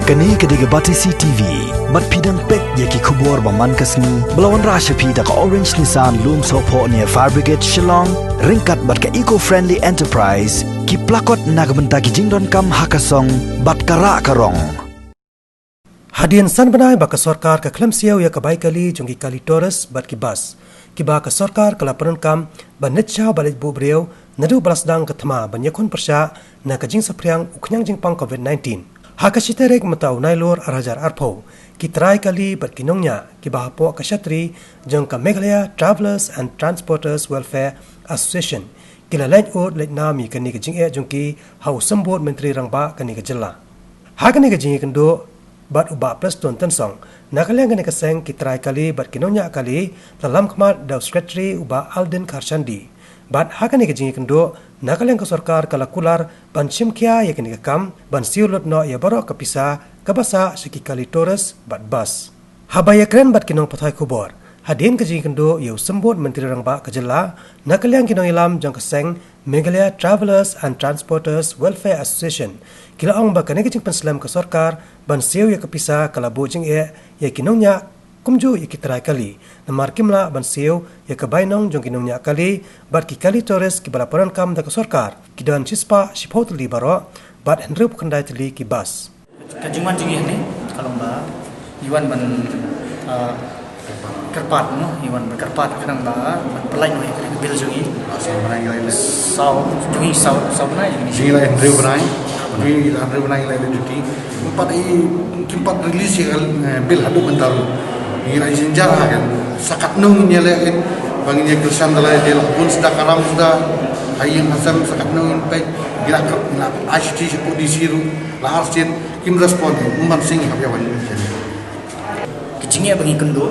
Kani kediga Batisi TV, mat pidang pek yaki kubur baman kasni, belawan rasha pida ka Orange Nissan Loom Sopo near Fire Brigade Shillong, ringkat bat ka eco-friendly enterprise, ki plakot nagbenta ki jingdon kam hakasong, bat kara karong. Hadian san banai baka sarkar ka klam siaw ya ka baikali jongki kali Taurus bat ki bas. Ki ba ka sarkar ka laparan kam ban netcha balit bu breu nadu balasdang ka thama ban yakon persya na ka jing sapriang uknyang jingpang COVID-19. Haka siterek matau nailor arajar arpo ki trai kali bat kinongnya ki bahapo ka syatri jong ka Meghalaya Travelers and Transporters Welfare Association kila lain od let nami kani ka jing jongki hau sambot menteri rangba kani ka jilla. Haka ni ka jing kendo bat uba plus ton tensong nakalang kani ka seng ki trai kali bat kinongnya kali dalam khmat daw secretary uba Alden Karshandi. Bat haka ni ka jing kendo nakalang ka sarkar kala kular ban simkia yakini ka kam ban siulot no ya barok ka pisa ka basa siki kali Taurus bat bas. Habaya kren bat kinong pathai kubor. Hadin ka jing kendo yau sembut menteri rangba ka jilla nakalang kinong ilam jang ka seng Meghalaya Travelers and Transporters Welfare Association. Kila ong ba kani ka jing penslam ka sarkar ban siu ya ka pisa kala bo jing ya kinongnya kumju ya kitrai kali namar kimla ban siu ya ka bainong jong kinongnya kali bat ki kali Taurus ki balaparan kam da ka sarkar ki dan cispa sipot li baro bat hendrup kandai tli ki bas kajiman jingi ni kalau ba iwan ban kerpat no iwan ban kerpat kadang ba pelai no bil jingi sau jingi sau na jingi la hendrup banai ni hendrup banai la duty empat release bil hadu bentar ngira izin jarak kan sakat nung nyelein banginnya kersan dalai dia pun sudah karam sudah ayam hasam sakat nung pe gila na ashti di siru la arsin kim respond umman sing habya wan kijingi bangi kendo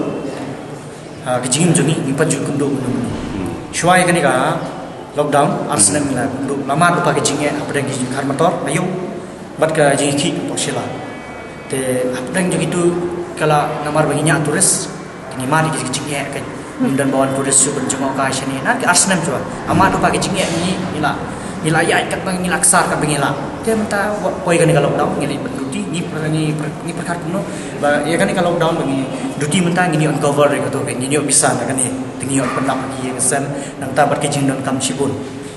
kijingim jongi impat ju kendo shwai kani ka lockdown arsena mila kendo lama lupa kijingi apdang kijing kar motor ayo bat ka jingi ki poshila te apdang jongi tu kala namar baginya turis ini mari kecing ya kan dan bawan turis su berjumpa ka sini na ke arsnam jua ama do pagi cing ya ni ya kat bang ni laksar ka bangila dia minta koi kan kalau down ngili duty ni perkar kuno ya kan kalau down bagi duty minta ngini on cover gitu kan ngini bisa kan ni tingi on pendap lagi sen nang ta bar kecing don kam sibun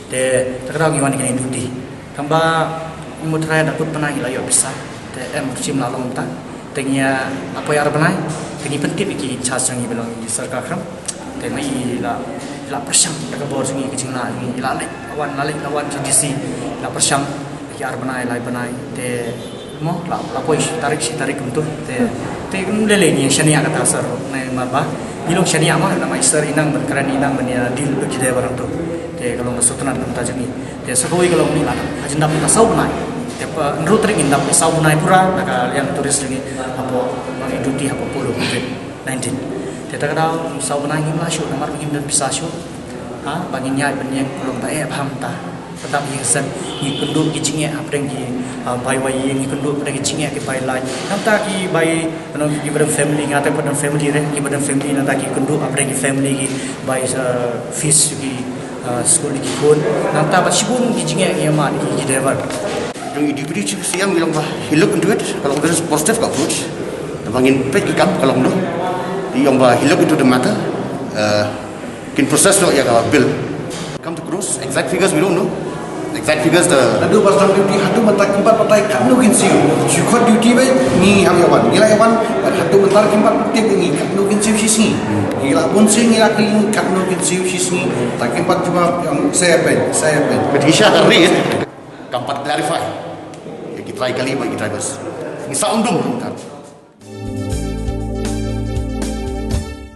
de terkadang ngiwan ngini duty kamba imutrai dapat pernah ilayo bisa de musim lalu minta tengnya apa yang arbanai tengi penting iki charge yang bilang di sarkar kram tengi la persang daga bor sungi kicing la ni la lawan GDC la persang ki arbanai lai banai te mo la koi tarik untuk te lele ni shania kata sar nai marba ilong shania ma nama isar inang berkeran inang menia deal bagi dia barang tu te kalau masutunan kita jemi te sakoi kalau ni la agenda kita sau banai tepa nrutring indap sau nai pura naka yang turis ini apa duty apa polo COVID-19 teta kada sau nai ngimla syu namar ngim dan bisa syu ha bagi nyai benye belum ta paham ta tetap yang sen ni kenduk ki cinge apdeng ki bai wai ni kenduk pada ki cinge ki bai lai namta ki bai no ki pada family ngata pada family re ki pada family nata ki kenduk apdeng ki family ki bai fees ki school ki kon namta ba sibun ki cinge ki ma ki driver yang diberi siang bilang bah hiluk duit kalau udah positif kau approach bangin pek kam kalau no yang bah hiluk itu the matter kin proses no ya kalau bill come to cross exact figures we don't know exact figures the adu pasang duty hadu mentak keempat patai kam no kin siu syukot duty bae ni hamyawan nilai yawan hadu mentar keempat patai ni kam no kin siu sisi nila pun sing nila kin kam no kin siu sisi tak keempat cuma yang saya ben betisha hari keempat clarify try kali bagi drivers. Ini soundung.